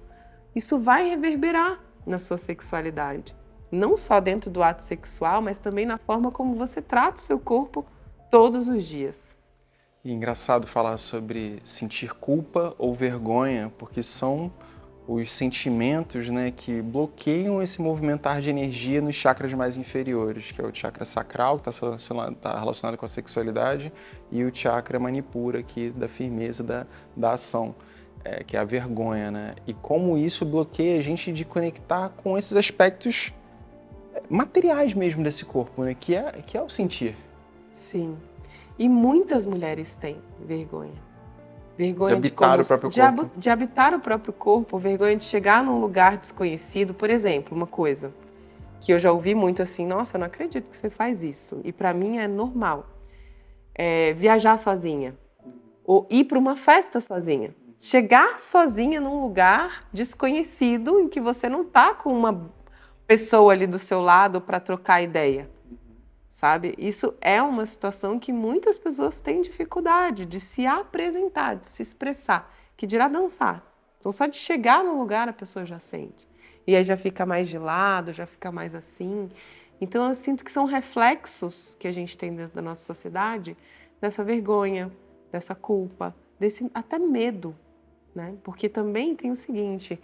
Speaker 2: isso vai reverberar na sua sexualidade. Não só dentro do ato sexual, mas também na forma como você trata o seu corpo todos os dias.
Speaker 1: E é engraçado falar sobre sentir culpa ou vergonha, porque são os sentimentos, né, que bloqueiam esse movimentar de energia nos chakras mais inferiores, que é o chakra sacral, que está relacionado com a sexualidade, e o chakra manipura, aqui da firmeza, da ação, que é a vergonha, né? E como isso bloqueia a gente de conectar com esses aspectos materiais mesmo desse corpo, né, que é o sentir.
Speaker 2: Sim. E muitas mulheres têm vergonha. Vergonha
Speaker 1: De habitar o próprio corpo.
Speaker 2: de habitar o próprio corpo, vergonha de chegar num lugar desconhecido. Por exemplo, uma coisa que eu já ouvi muito assim, nossa, eu não acredito que você faz isso. E pra mim é normal. É viajar sozinha. Ou ir para uma festa sozinha. Chegar sozinha num lugar desconhecido em que você não tá com uma pessoa ali do seu lado para trocar ideia. Sabe? Isso é uma situação que muitas pessoas têm dificuldade de se apresentar, de se expressar, que dirá dançar. Então, só de chegar no lugar a pessoa já sente. E aí já fica mais de lado, já fica mais assim. Então, eu sinto que são reflexos que a gente tem dentro da nossa sociedade dessa vergonha, dessa culpa, desse até medo, né? Porque também tem o seguinte,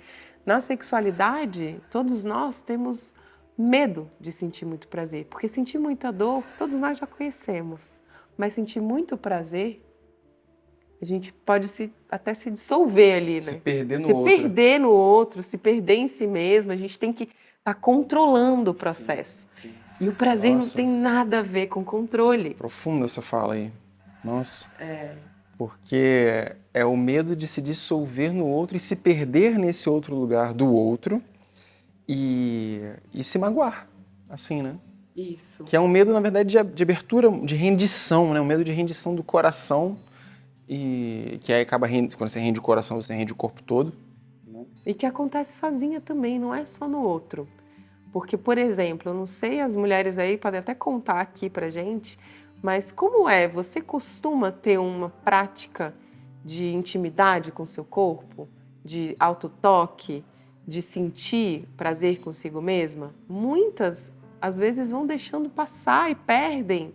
Speaker 2: na sexualidade, todos nós temos medo de sentir muito prazer, porque sentir muita dor, todos nós já conhecemos, mas sentir muito prazer, a gente pode até se dissolver ali, né?
Speaker 1: Se perder no
Speaker 2: se
Speaker 1: outro.
Speaker 2: perder no outro, se perder em si mesmo, a gente tem que estar controlando o processo.
Speaker 1: Sim.
Speaker 2: E o prazer
Speaker 1: Nossa.
Speaker 2: não tem nada a ver com controle.
Speaker 1: Profunda essa fala aí. Nossa. Porque é o medo de se dissolver no outro e se perder nesse outro lugar do outro e se magoar, assim, né?
Speaker 2: Isso.
Speaker 1: Que é um medo, na verdade, de abertura, de rendição, né? Um medo de rendição do coração e que aí acaba, quando você rende o coração, você rende o corpo todo.
Speaker 2: E que acontece sozinha também, não é só no outro. Porque, por exemplo, eu não sei, as mulheres aí podem até contar aqui pra gente, mas como é? Você costuma ter uma prática de intimidade com seu corpo? de autotoque, de sentir prazer consigo mesma, muitas, às vezes, vão deixando passar e perdem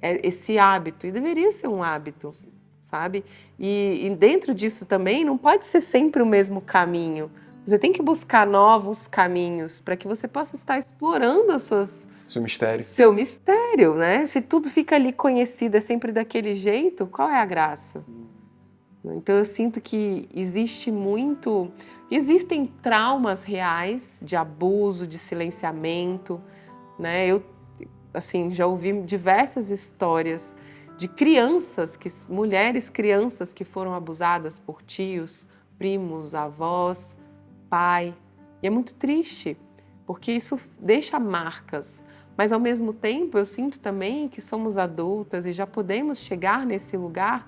Speaker 2: esse hábito. E deveria ser um hábito, sabe? E dentro disso também não pode ser sempre o mesmo caminho. Você tem que buscar novos caminhos para que você possa estar explorando
Speaker 1: Seu mistério.
Speaker 2: seu mistério, né? Se tudo fica ali conhecido, é sempre daquele jeito, qual é a graça? Então eu sinto que existem traumas reais de abuso, de silenciamento, né? Eu, assim, já ouvi diversas histórias de mulheres crianças que foram abusadas por tios, primos, avós, pai. E é muito triste, porque isso deixa marcas. Mas ao mesmo tempo eu sinto também que somos adultas e já podemos chegar nesse lugar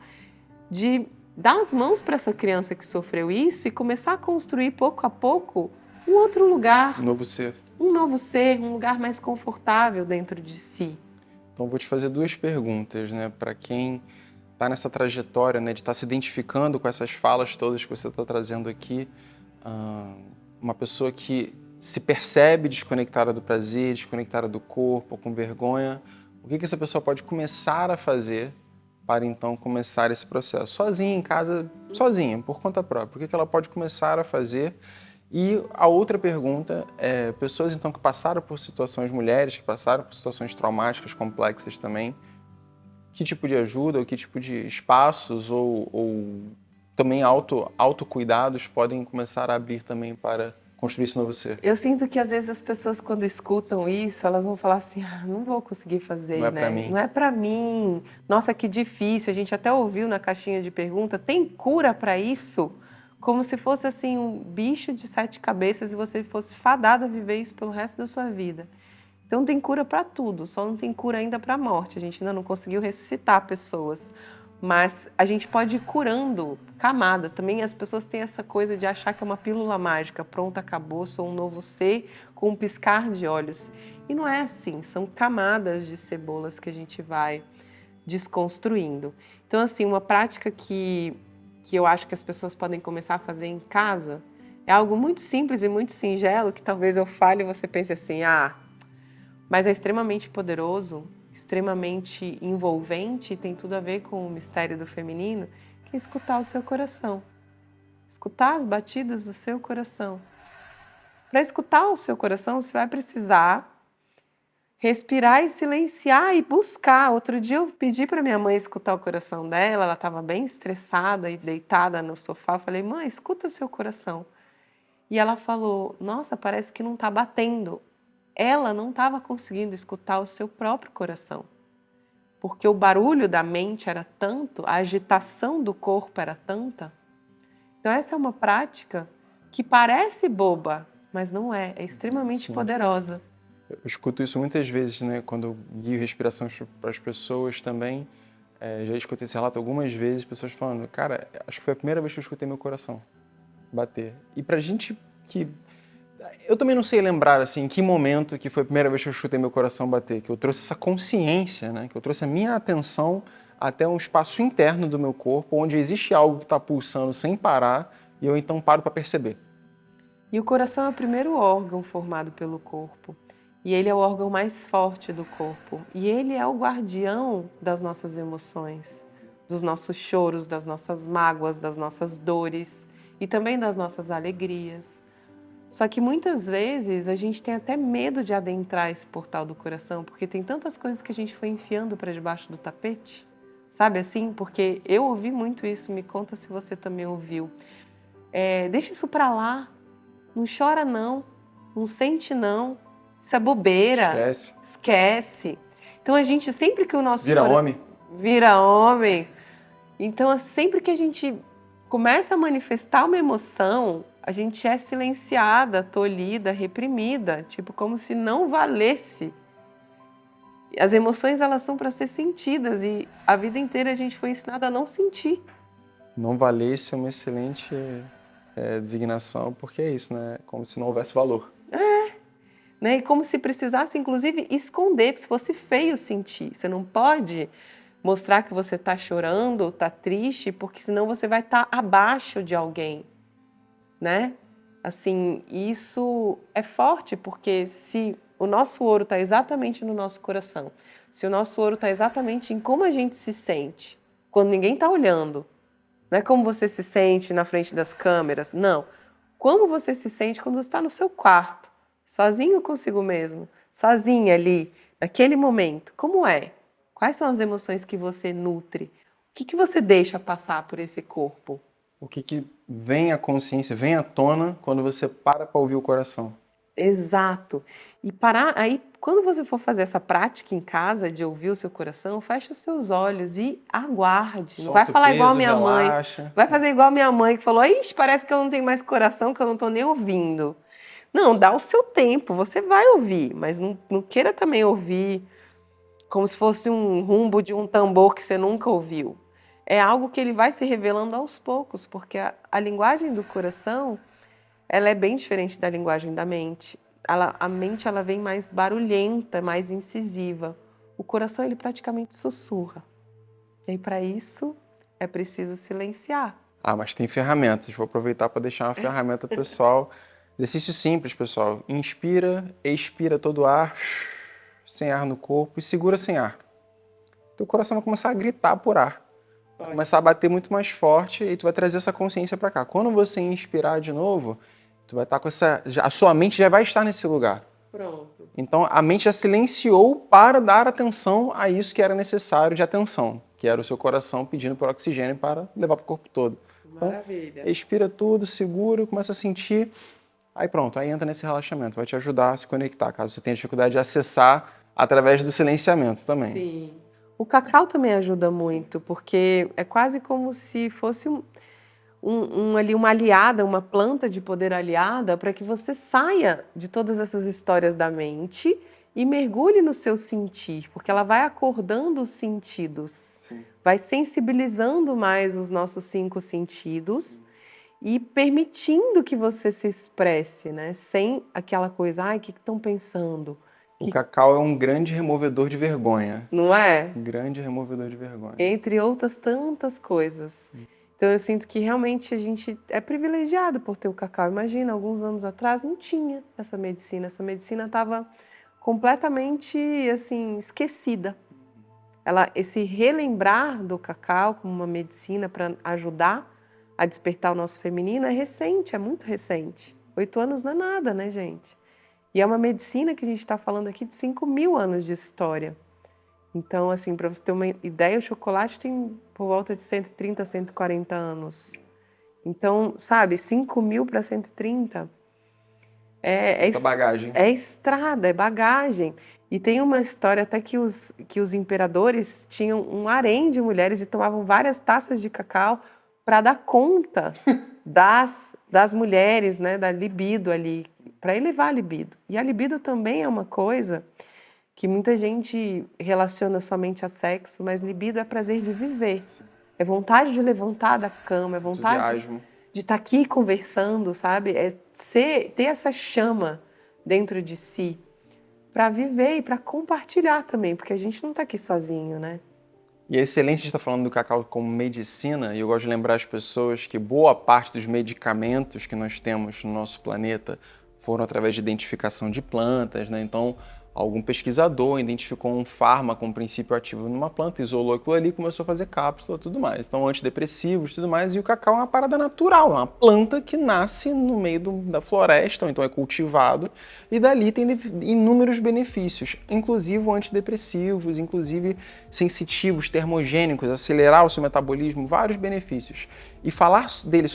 Speaker 2: de dar as mãos para essa criança que sofreu isso e começar a construir pouco a pouco um outro lugar.
Speaker 1: Um novo ser.
Speaker 2: Um novo ser, um lugar mais confortável dentro de si.
Speaker 1: Então vou te fazer 2 perguntas, né? Para quem está nessa trajetória, né, de estar se identificando com essas falas todas que você está trazendo aqui, uma pessoa que se percebe desconectada do prazer, desconectada do corpo, com vergonha, o que essa pessoa pode começar a fazer para então começar esse processo? Sozinha, em casa, sozinha, por conta própria. O que ela pode começar a fazer? E a outra pergunta é, pessoas então que passaram por situações, mulheres que passaram por situações traumáticas, complexas também, que tipo de ajuda, ou que tipo de espaços ou também autocuidados podem começar a abrir também para construir esse novo ser?
Speaker 2: Eu sinto que às vezes as pessoas quando escutam isso, elas vão falar assim, não vou conseguir fazer,
Speaker 1: Não é
Speaker 2: né?
Speaker 1: pra mim.
Speaker 2: Não é pra mim. Nossa, que difícil. A gente até ouviu na caixinha de pergunta, tem cura pra isso? Como se fosse assim um bicho de 7 cabeças e você fosse fadado a viver isso pelo resto da sua vida. Então tem cura pra tudo, só não tem cura ainda pra morte. A gente ainda não conseguiu ressuscitar pessoas. Mas a gente pode ir curando camadas. Também as pessoas têm essa coisa de achar que é uma pílula mágica. Pronto, acabou, sou um novo ser com um piscar de olhos. E não é assim, são camadas de cebolas que a gente vai desconstruindo. Então, assim, uma prática que eu acho que as pessoas podem começar a fazer em casa é algo muito simples e muito singelo, que talvez eu fale e você pense assim, mas é extremamente poderoso, extremamente envolvente e tem tudo a ver com o mistério do feminino, que é escutar o seu coração. Escutar as batidas do seu coração. Para escutar o seu coração, você vai precisar respirar e silenciar e buscar. Outro dia eu pedi para minha mãe escutar o coração dela, ela estava bem estressada e deitada no sofá. Eu falei, mãe, escuta seu coração. E ela falou, nossa, parece que não está batendo. Ela não estava conseguindo escutar o seu próprio coração, porque o barulho da mente era tanto, a agitação do corpo era tanta. Então essa é uma prática que parece boba, mas não é, é extremamente
Speaker 1: Sim.
Speaker 2: poderosa.
Speaker 1: Eu escuto isso muitas vezes, né, quando eu guio respiração para as pessoas também. Já escutei esse relato algumas vezes, pessoas falando, cara, acho que foi a primeira vez que eu escutei meu coração bater. E pra gente que... Eu também não sei lembrar, assim, em que momento que foi a primeira vez que eu escutei meu coração bater, que eu trouxe essa consciência, né, que eu trouxe a minha atenção até um espaço interno do meu corpo, onde existe algo que está pulsando sem parar, e eu então paro para perceber.
Speaker 2: E o coração é o primeiro órgão formado pelo corpo. E ele é o órgão mais forte do corpo. E ele é o guardião das nossas emoções, dos nossos choros, das nossas mágoas, das nossas dores e também das nossas alegrias. Só que muitas vezes a gente tem até medo de adentrar esse portal do coração, porque tem tantas coisas que a gente foi enfiando para debaixo do tapete. Sabe assim? Porque eu ouvi muito isso, me conta se você também ouviu. Deixa isso para lá, não chora não, não sente não. Isso é bobeira. Esquece. Então a gente, sempre que o nosso...
Speaker 1: homem.
Speaker 2: Vira homem. Então sempre que a gente começa a manifestar uma emoção, a gente é silenciada, tolhida, reprimida. Tipo, como se não valesse. As emoções, elas são para ser sentidas e a vida inteira a gente foi ensinada a não sentir.
Speaker 1: Não valesse é uma excelente designação, porque é isso, né? Como se não houvesse valor.
Speaker 2: Né? E como se precisasse, inclusive, esconder, se fosse feio sentir. Você não pode mostrar que você está chorando ou está triste, porque senão você vai estar abaixo de alguém. né? Assim, isso é forte, porque se o nosso ouro está exatamente no nosso coração, se o nosso ouro está exatamente em como a gente se sente, quando ninguém está olhando, não é como você se sente na frente das câmeras, não. Como você se sente quando você está no seu quarto, sozinho consigo mesmo, sozinha ali, naquele momento, como é? Quais são as emoções que você nutre? O que você deixa passar por esse corpo?
Speaker 1: O que vem à consciência, vem à tona quando você para ouvir o coração.
Speaker 2: Exato. E parar, aí quando você for fazer essa prática em casa de ouvir o seu coração, feche os seus olhos e aguarde. Não vai
Speaker 1: Solta o
Speaker 2: falar igual a
Speaker 1: peso,
Speaker 2: minha mãe.
Speaker 1: relaxa.
Speaker 2: Vai fazer igual a minha mãe que falou: "Ixi, parece que eu não tenho mais coração, que eu não estou nem ouvindo". Não, dá o seu tempo, você vai ouvir, mas não queira também ouvir como se fosse um rumbo de um tambor que você nunca ouviu. É algo que ele vai se revelando aos poucos, porque a linguagem do coração, ela é bem diferente da linguagem da mente. A mente ela vem mais barulhenta, mais incisiva. O coração ele praticamente sussurra. E para isso é preciso silenciar.
Speaker 1: Ah, mas tem ferramentas. Vou aproveitar para deixar uma ferramenta pessoal. Exercício simples, pessoal. Inspira, expira todo o ar, sem ar no corpo e segura sem ar. Teu coração vai começar a gritar por ar. Vai começar a bater muito mais forte e tu vai trazer essa consciência para cá. Quando você inspirar de novo, tu vai estar com essa... a sua mente já vai estar nesse lugar.
Speaker 2: Pronto.
Speaker 1: Então a mente já silenciou para dar atenção a isso que era necessário de atenção, que era o seu coração pedindo por oxigênio para levar para o corpo todo.
Speaker 2: Maravilha.
Speaker 1: Então, expira tudo, segura, começa a sentir. Aí pronto, aí entra nesse relaxamento. Vai te ajudar a se conectar, caso você tenha dificuldade de acessar através do silenciamento também.
Speaker 2: Sim. O cacau também ajuda muito, porque é quase como se fosse ali uma aliada, uma planta de poder aliada para que você saia de todas essas histórias da mente e mergulhe no seu sentir, porque ela vai acordando os sentidos,
Speaker 1: Sim.
Speaker 2: vai sensibilizando mais os nossos 5 sentidos e permitindo que você se expresse, né? Sem aquela coisa, ai, o que estão pensando?
Speaker 1: O cacau é um grande removedor de vergonha.
Speaker 2: Não é?
Speaker 1: Um grande removedor de vergonha.
Speaker 2: Entre outras tantas coisas. Então eu sinto que realmente a gente é privilegiado por ter o cacau. Imagina, alguns anos atrás não tinha essa medicina. Essa medicina estava completamente assim esquecida. Esse relembrar do cacau como uma medicina para ajudar a despertar o nosso feminino é recente, é muito recente. 8 anos não é nada, né, gente? E é uma medicina que a gente está falando aqui de 5.000 anos de história. Então, assim, para você ter uma ideia, o chocolate tem por volta de 130, 140 anos. Então, sabe, 5.000 para 130
Speaker 1: bagagem.
Speaker 2: É estrada, é bagagem. E tem uma história até que os imperadores tinham um harém de mulheres e tomavam várias taças de cacau para dar conta das mulheres, né, da libido ali, para elevar a libido. E a libido também é uma coisa que muita gente relaciona somente a sexo, mas libido é prazer de viver.
Speaker 1: Sim.
Speaker 2: É vontade de levantar da cama, é vontade
Speaker 1: Entusiasmo.
Speaker 2: de estar aqui conversando, sabe? É ter essa chama dentro de si para viver e para compartilhar também, porque a gente não está aqui sozinho, né?
Speaker 1: E é excelente a gente estar falando do cacau como medicina, e eu gosto de lembrar as pessoas que boa parte dos medicamentos que nós temos no nosso planeta foram através de identificação de plantas, né? Então, algum pesquisador identificou um fármaco, um princípio ativo numa planta, isolou aquilo ali, começou a fazer cápsula e tudo mais. Então, antidepressivos e tudo mais. E o cacau é uma parada natural, é uma planta que nasce no meio da floresta, ou então é cultivado, e dali tem inúmeros benefícios, inclusive antidepressivos, inclusive sensitivos, termogênicos, acelerar o seu metabolismo, vários benefícios. E falar dele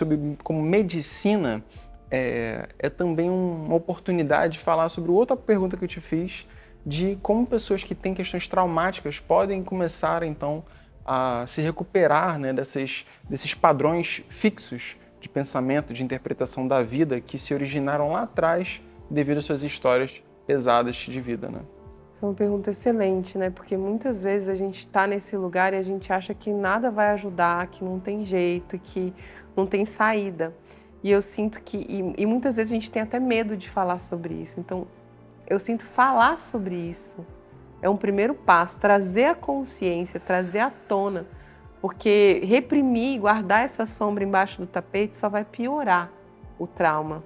Speaker 1: como medicina é também uma oportunidade de falar sobre outra pergunta que eu te fiz, de como pessoas que têm questões traumáticas podem começar, então, a se recuperar, né, desses padrões fixos de pensamento, de interpretação da vida que se originaram lá atrás devido às suas histórias pesadas de vida, né?
Speaker 2: É uma pergunta excelente, né? Porque muitas vezes a gente está nesse lugar e a gente acha que nada vai ajudar, que não tem jeito, que não tem saída. E eu sinto que, e muitas vezes a gente tem até medo de falar sobre isso. Então, eu sinto falar sobre isso é um primeiro passo, trazer a consciência, trazer à tona. Porque reprimir, guardar essa sombra embaixo do tapete só vai piorar. o trauma.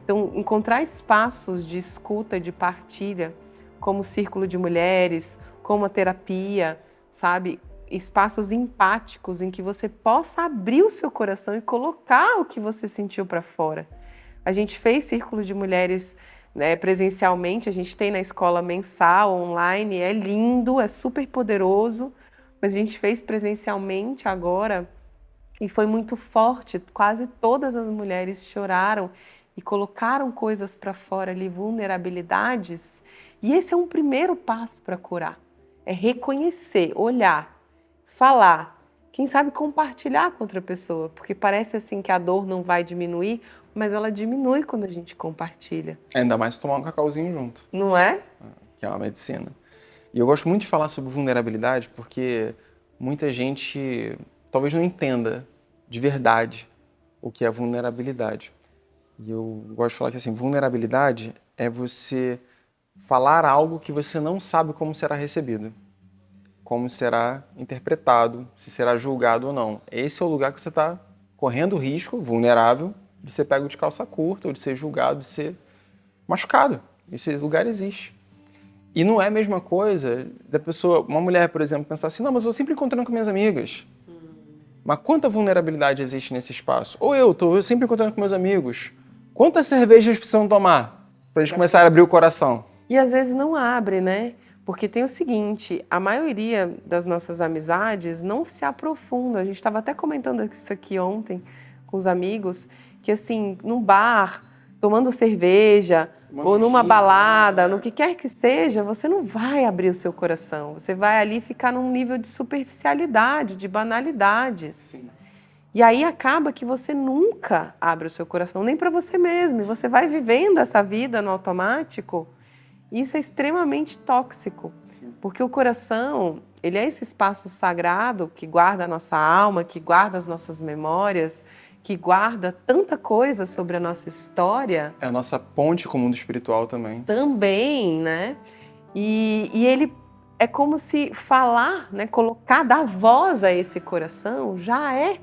Speaker 2: Então, encontrar espaços de escuta, de partilha, como o Círculo de Mulheres, como a terapia, sabe? Espaços empáticos em que você possa abrir o seu coração e colocar o que você sentiu para fora. A gente fez Círculo de Mulheres, né, presencialmente, a gente tem na escola mensal, online, é lindo, é super poderoso, mas a gente fez presencialmente agora e foi muito forte. Quase todas as mulheres choraram e colocaram coisas para fora ali, vulnerabilidades. E esse é um primeiro passo para curar. É reconhecer, olhar, falar, quem sabe compartilhar com outra pessoa, porque parece assim que a dor não vai diminuir, mas ela diminui quando a gente compartilha.
Speaker 1: Ainda mais se tomar um cacauzinho junto,
Speaker 2: Não é?
Speaker 1: que é uma medicina. E eu gosto muito de falar sobre vulnerabilidade porque muita gente talvez não entenda de verdade o que é vulnerabilidade. E eu gosto de falar que assim, vulnerabilidade é você falar algo que você não sabe como será recebido, como será interpretado, se será julgado ou não. Esse é o lugar que você está correndo o risco, vulnerável, de ser pego de calça curta, ou de ser julgado, de ser machucado. Esse lugar existe. E não é a mesma coisa da pessoa, uma mulher, por exemplo, pensar assim, não, mas eu estou sempre encontrando com minhas amigas. Mas quanta vulnerabilidade existe nesse espaço? Ou eu estou sempre encontrando com meus amigos. Quantas cervejas precisam tomar para eles começarem a abrir o coração?
Speaker 2: E às vezes não abre, né? Porque tem o seguinte, a maioria das nossas amizades não se aprofunda. A gente estava até comentando isso aqui ontem com os amigos, que assim, num bar, tomando cerveja, ou numa balada, no que quer que seja, você não vai abrir o seu coração. Você vai ali ficar num nível de superficialidade, de banalidades.
Speaker 1: Sim.
Speaker 2: E aí acaba que você nunca abre o seu coração, nem para você mesmo. E você vai vivendo essa vida no automático. E isso é extremamente tóxico.
Speaker 1: Sim.
Speaker 2: Porque o coração, ele é esse espaço sagrado que guarda a nossa alma, que guarda as nossas memórias, que guarda tanta coisa sobre a nossa história.
Speaker 1: É a nossa ponte com o mundo espiritual também.
Speaker 2: Também, né? E ele é como se falar, né, colocar, dar voz a esse coração já é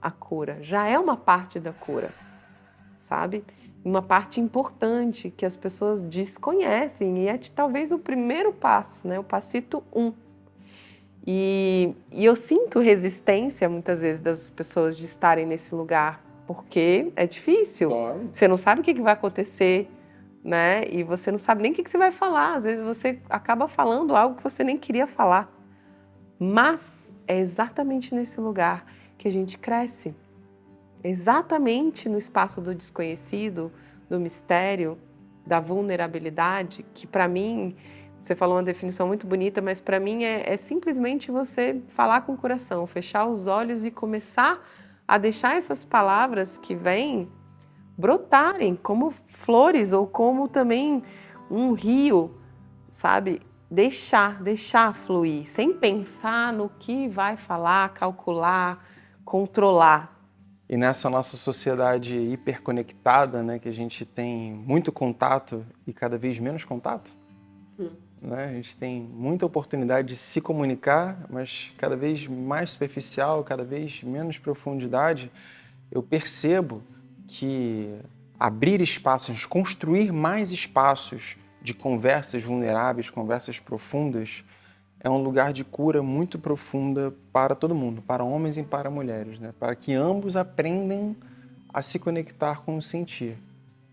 Speaker 2: a cura, já é uma parte da cura, sabe? Uma parte importante que as pessoas desconhecem e é talvez o primeiro passo, né? O passito 1. E eu sinto resistência muitas vezes das pessoas de estarem nesse lugar, porque é difícil.
Speaker 1: Claro.
Speaker 2: Você não sabe o que vai acontecer, né? E você não sabe nem o que você vai falar. Às vezes você acaba falando algo que você nem queria falar. Mas é exatamente nesse lugar que a gente cresce. Exatamente no espaço do desconhecido, do mistério, da vulnerabilidade, que para mim, você falou uma definição muito bonita, mas para mim é simplesmente você falar com o coração, fechar os olhos e começar a deixar essas palavras que vêm brotarem como flores ou como também um rio, sabe? Deixar fluir, sem pensar no que vai falar, calcular, controlar.
Speaker 1: E nessa nossa sociedade hiperconectada, né, que a gente tem muito contato e cada vez menos contato, né? A gente tem muita oportunidade de se comunicar, mas cada vez mais superficial, cada vez menos profundidade. Eu percebo que abrir espaços, construir mais espaços de conversas vulneráveis, conversas profundas, é um lugar de cura muito profunda para todo mundo, para homens e para mulheres, né? Para que ambos aprendam a se conectar com o sentir.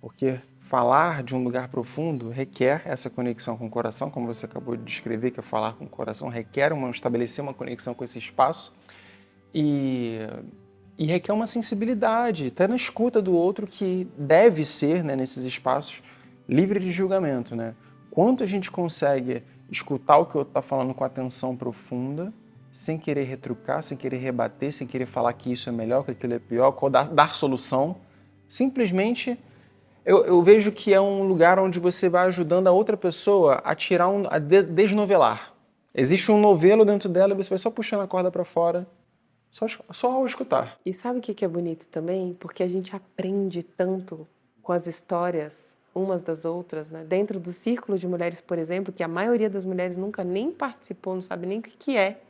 Speaker 1: Porque falar de um lugar profundo requer essa conexão com o coração, como você acabou de descrever, que é falar com o coração, requer estabelecer uma conexão com esse espaço e requer uma sensibilidade, até na escuta do outro, que deve ser, né, nesses espaços, livre de julgamento, né? Quanto a gente consegue escutar o que o outro está falando com atenção profunda, sem querer retrucar, sem querer rebater, sem querer falar que isso é melhor, que aquilo é pior, dar solução. Simplesmente, eu vejo que é um lugar onde você vai ajudando a outra pessoa a tirar, a desnovelar. Existe um novelo dentro dela e você vai só puxando a corda para fora, só ao escutar.
Speaker 2: E sabe o que é bonito também? Porque a gente aprende tanto com as histórias umas das outras, né? Dentro do círculo de mulheres, por exemplo, que a maioria das mulheres nunca nem participou, não sabe nem o que é.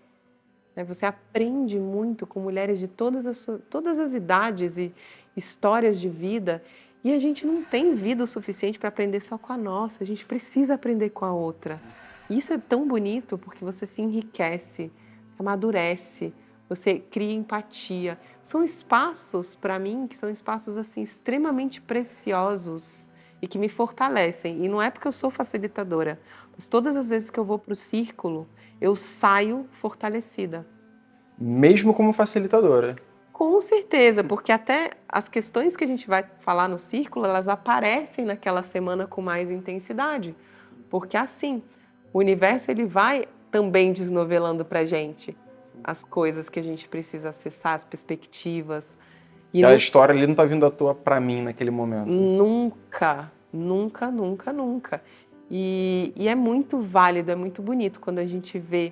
Speaker 2: Né? Você aprende muito com mulheres de todas as idades e histórias de vida, e a gente não tem vida o suficiente para aprender só com a nossa, a gente precisa aprender com a outra. E isso é tão bonito porque você se enriquece, amadurece, você cria empatia. São espaços, para mim, que são espaços assim extremamente preciosos e que me fortalecem. E não é porque eu sou facilitadora, mas todas as vezes que eu vou para o círculo, eu saio fortalecida.
Speaker 1: Mesmo como facilitadora.
Speaker 2: Com certeza, porque até as questões que a gente vai falar no círculo, elas aparecem naquela semana com mais intensidade. Porque assim, o universo ele vai também desnovelando pra gente as coisas que a gente precisa acessar, as perspectivas. E
Speaker 1: A história ali não tá vindo à toa pra mim naquele momento.
Speaker 2: nunca, nunca, nunca, nunca. E é muito válido, é muito bonito quando a gente vê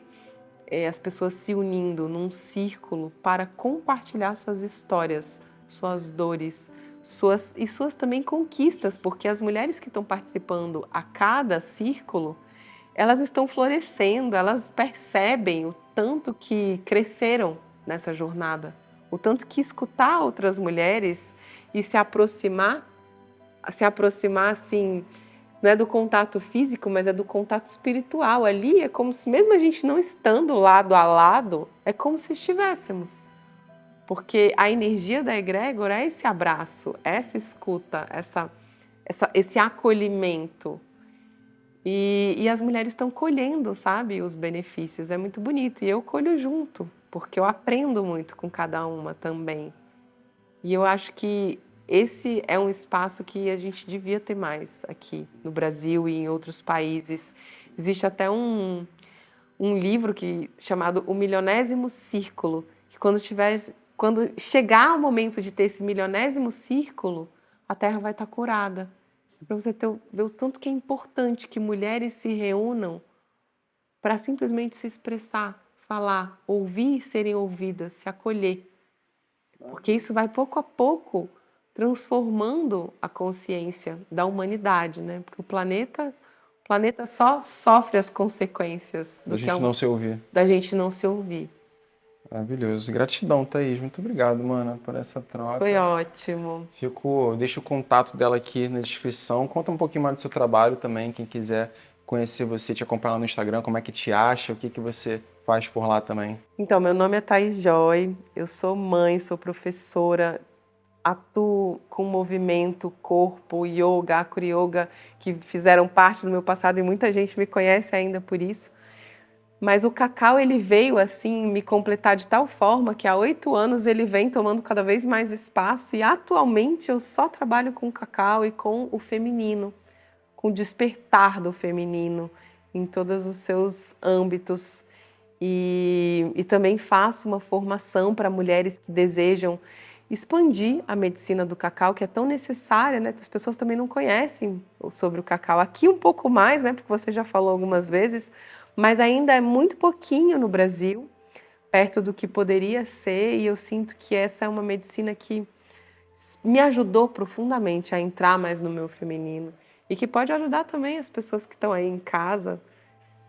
Speaker 2: as pessoas se unindo num círculo para compartilhar suas histórias, suas dores, suas também conquistas, porque as mulheres que estão participando a cada círculo, elas estão florescendo, elas percebem o tanto que cresceram nessa jornada, o tanto que escutar outras mulheres e se aproximar assim, não é do contato físico, mas é do contato espiritual. Ali é como se, mesmo a gente não estando lado a lado, é como se estivéssemos. Porque a energia da egrégora é esse abraço, essa escuta, esse acolhimento. E as mulheres estão colhendo, sabe, os benefícios. É muito bonito. E eu colho junto, porque eu aprendo muito com cada uma também. E eu acho que esse é um espaço que a gente devia ter mais aqui no Brasil e em outros países. Existe até um livro chamado O Milionésimo Círculo, que quando chegar o momento de ter esse milionésimo círculo, a Terra vai estar curada. Para você ver o tanto que é importante que mulheres se reúnam para simplesmente se expressar, falar, ouvir e serem ouvidas, se acolher. Porque isso vai pouco a pouco transformando a consciência da humanidade, né? Porque o planeta só sofre as consequências
Speaker 1: Da gente não se ouvir.
Speaker 2: Da gente não se ouvir.
Speaker 1: Maravilhoso. Gratidão, Thaís. Muito obrigado, mana, por essa troca.
Speaker 2: Foi ótimo.
Speaker 1: Deixa o contato dela aqui na descrição. Conta um pouquinho mais do seu trabalho também, quem quiser conhecer você, te acompanhar no Instagram, como é que te acha, o que você faz por lá também.
Speaker 2: Então, meu nome é Thaís Joy, eu sou mãe, sou professora, atuo com movimento, corpo, yoga, acro yoga, que fizeram parte do meu passado e muita gente me conhece ainda por isso. Mas o cacau, ele veio assim me completar de tal forma que há 8 anos ele vem tomando cada vez mais espaço e atualmente eu só trabalho com o cacau e com o feminino, com o despertar do feminino em todos os seus âmbitos. E também faço uma formação para mulheres que desejam expandir a medicina do cacau, que é tão necessária, né? As pessoas também não conhecem sobre o cacau. Aqui um pouco mais, né? Porque você já falou algumas vezes, mas ainda é muito pouquinho no Brasil, perto do que poderia ser, e eu sinto que essa é uma medicina que me ajudou profundamente a entrar mais no meu feminino e que pode ajudar também as pessoas que estão aí em casa.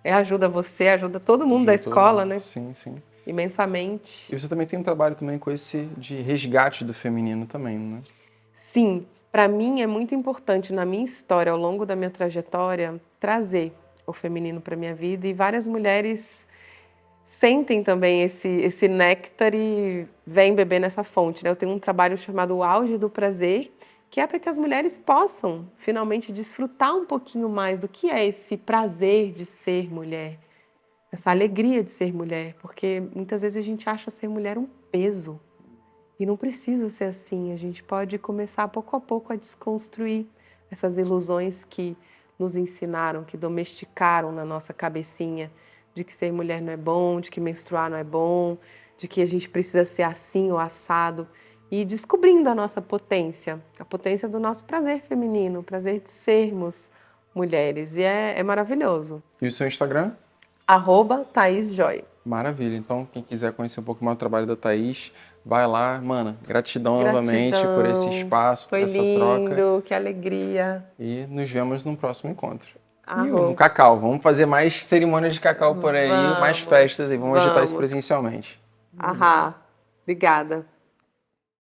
Speaker 2: Ajuda você, ajuda todo mundo da escola, né?
Speaker 1: Sim, sim.
Speaker 2: Imensamente.
Speaker 1: E você também tem um trabalho também com esse de resgate do feminino também, né?
Speaker 2: Sim, para mim é muito importante na minha história, ao longo da minha trajetória, trazer o feminino para minha vida, e várias mulheres sentem também esse néctar e vêm beber nessa fonte, né? Eu tenho um trabalho chamado O Auge do Prazer, que é para que as mulheres possam finalmente desfrutar um pouquinho mais do que é esse prazer de ser mulher, essa alegria de ser mulher, porque muitas vezes a gente acha ser mulher um peso e não precisa ser assim. A gente pode começar pouco a pouco a desconstruir essas ilusões que nos ensinaram, que domesticaram na nossa cabecinha, de que ser mulher não é bom, de que menstruar não é bom, de que a gente precisa ser assim ou assado. E descobrindo a nossa potência, a potência do nosso prazer feminino, o prazer de sermos mulheres. E é maravilhoso.
Speaker 1: E o seu Instagram?
Speaker 2: @ThaísJoy.
Speaker 1: Maravilha. Então, quem quiser conhecer um pouco mais do trabalho da Thaís, vai lá. Mana, gratidão novamente por esse espaço, por essa troca.
Speaker 2: Foi lindo, que alegria.
Speaker 1: E nos vemos no próximo encontro. E
Speaker 2: Arro.
Speaker 1: no cacau. Vamos fazer mais cerimônias de cacau por aí, mais festas e vamos agitar isso presencialmente.
Speaker 2: Obrigada.